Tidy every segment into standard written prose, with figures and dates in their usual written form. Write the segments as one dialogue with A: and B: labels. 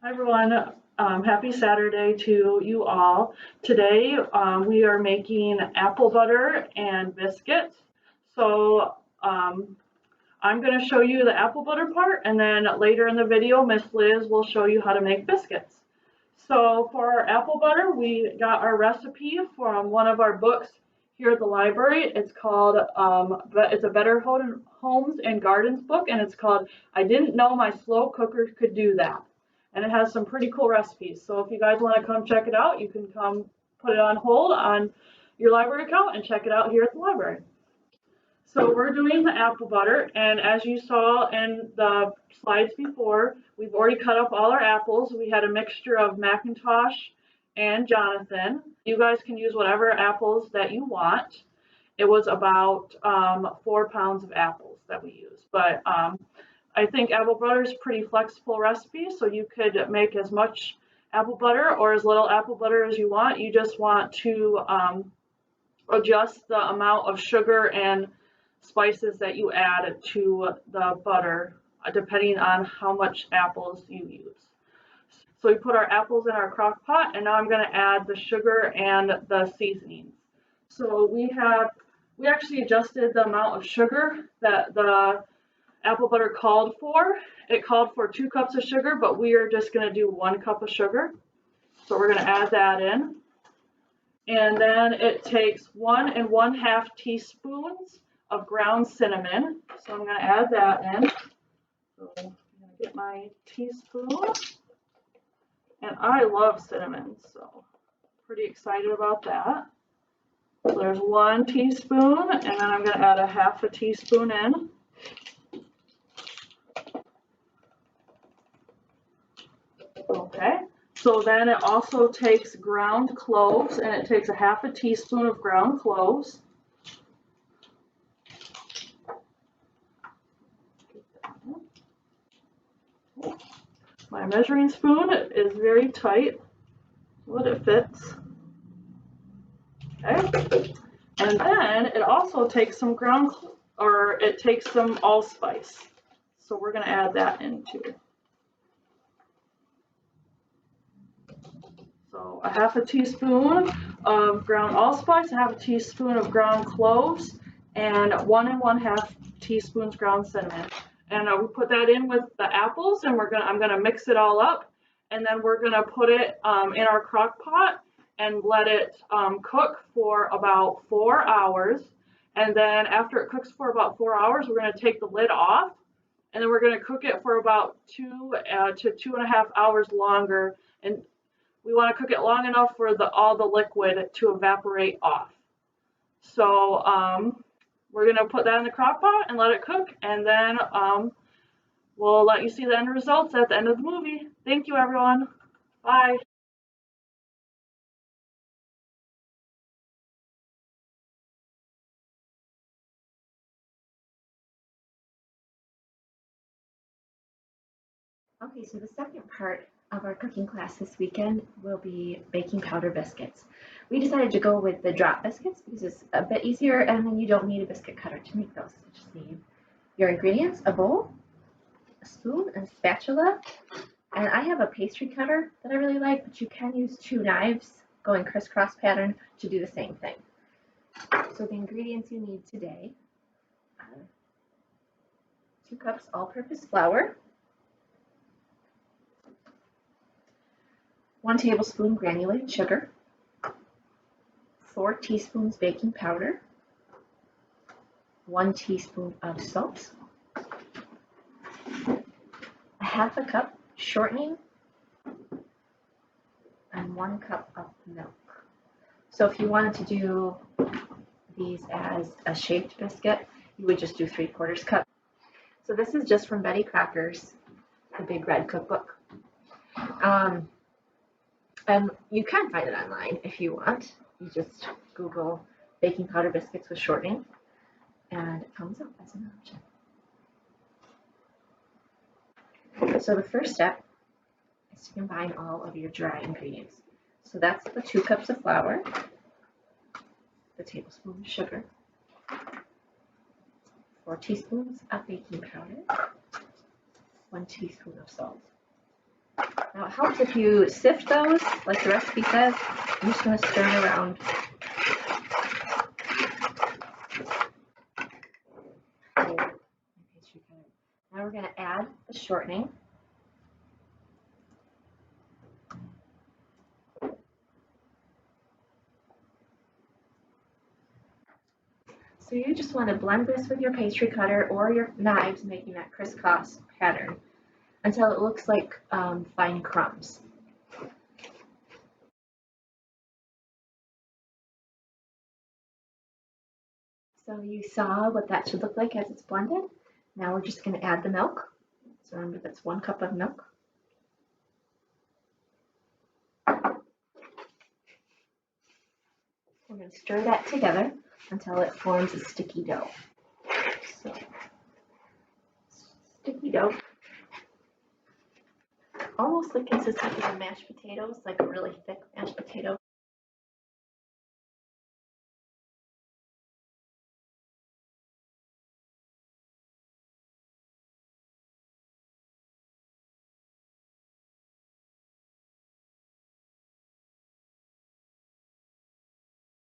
A: Hi everyone, happy Saturday to you all. Today we are making apple butter and biscuits. So I'm going to show you the apple butter part, and then later in the video Miss Liz will show you how to make biscuits. So for our apple butter, we got our recipe from one of our books here at the library. It's called, it's a Better Homes and Gardens book, and it's called I Didn't Know My Slow Cooker Could Do That. And it has some pretty cool recipes. So if you guys want to come check it out, you can come put it on hold on your library account and check it out here at the library. So we're doing the apple butter, and as you saw in the slides before, we've already cut up all our apples. We had a mixture of Macintosh and Jonathan. You guys can use whatever apples that you want. It was about 4 pounds of apples that we used, but I think apple butter is a pretty flexible recipe, so you could make as much apple butter or as little apple butter as you want. You just want to adjust the amount of sugar and spices that you add to the butter depending on how much apples you use. So we put our apples in our crock pot, and now I'm going to add the sugar and the seasonings. So we actually adjusted the amount of sugar that the apple butter called for. It called for 2 cups of sugar, but we are just going to do 1 cup of sugar. So we're going to add that in. And then it takes 1 1/2 teaspoons of ground cinnamon. So I'm going to add that in. So I'm going to get my teaspoon. And I love cinnamon, so pretty excited about that. So there's 1 teaspoon, and then I'm going to add a 1/2 teaspoon in. Okay, so then it also takes ground cloves, and it takes a 1/2 teaspoon of ground cloves. My measuring spoon is very tight, but it fits. Okay, and then it also takes some it takes some allspice. So we're going to add that in too. So a 1/2 teaspoon of ground allspice, a 1/2 teaspoon of ground cloves, and 1 1/2 teaspoons ground cinnamon. And we put that in with the apples, and I'm gonna mix it all up, and then we're gonna put it in our crock pot and let it cook for about 4 hours. And then after it cooks for about 4 hours, we're gonna take the lid off, and then we're gonna cook it for about 2 to 2.5 hours longer. And we want to cook it long enough for all the liquid to evaporate off. So we're going to put that in the crock pot and let it cook, and then we'll let you see the end results at the end of the movie. Thank you, everyone. Bye.
B: Okay, so the second part of our cooking class this weekend will be baking powder biscuits. We decided to go with the drop biscuits because it's a bit easier, and then you don't need a biscuit cutter to make those. You just need your ingredients, a bowl, a spoon, and spatula. And I have a pastry cutter that I really like, but you can use 2 knives going crisscross pattern to do the same thing. So the ingredients you need today are 2 cups all-purpose flour, 1 tablespoon granulated sugar, 4 teaspoons baking powder, 1 teaspoon of salt, a 1/2 cup shortening, and 1 cup of milk. So if you wanted to do these as a shaped biscuit, you would just do 3/4 cup. So this is just from Betty Crocker's The Big Red Cookbook. And you can find it online if you want. You just Google baking powder biscuits with shortening, and it comes up as an option. So the first step is to combine all of your dry ingredients. So that's the 2 cups of flour, the tablespoon of sugar, 4 teaspoons of baking powder, 1 teaspoon of salt, Now it helps if you sift those, like the recipe says. I'm just going to stir it around. Now we're going to add the shortening. So you just want to blend this with your pastry cutter or your knives, making that crisscross pattern until it looks like fine crumbs. So you saw what that should look like as it's blended. Now we're just going to add the milk. So remember, that's 1 cup of milk. We're going to stir that together until it forms a sticky dough. So, sticky dough. Almost the consistency of mashed potatoes, like a really thick mashed potato.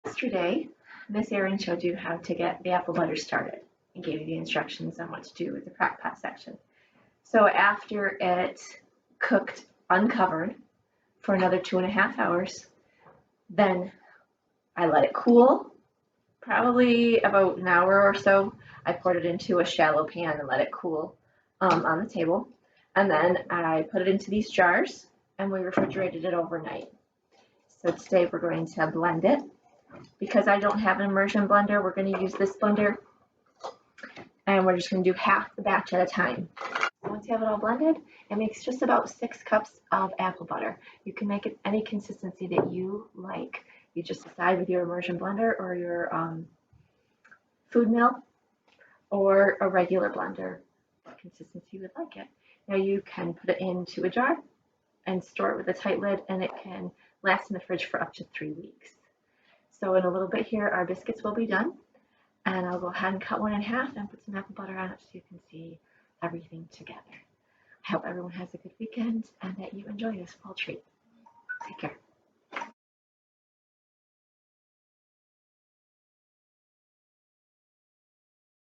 B: Yesterday, Miss Erin showed you how to get the apple butter started and gave you the instructions on what to do with the crock pot section. So after it cooked uncovered for another 2.5 hours, then I let it cool, probably about an hour or so. I poured it into a shallow pan and let it cool on the table. And then I put it into these jars and we refrigerated it overnight. So today we're going to blend it. Because I don't have an immersion blender, we're going to use this blender. And we're just going to do half the batch at a time. Once you have it all blended, it makes just about 6 cups of apple butter. You can make it any consistency that you like. You just decide with your immersion blender or your food mill or a regular blender what consistency you would like it. Now you can put it into a jar and store it with a tight lid, and it can last in the fridge for up to 3 weeks. So in a little bit here, our biscuits will be done, and I'll go ahead and cut one in half and put some apple butter on it so you can see everything together. I hope everyone has a good weekend and that you enjoy this fall treat. Take care.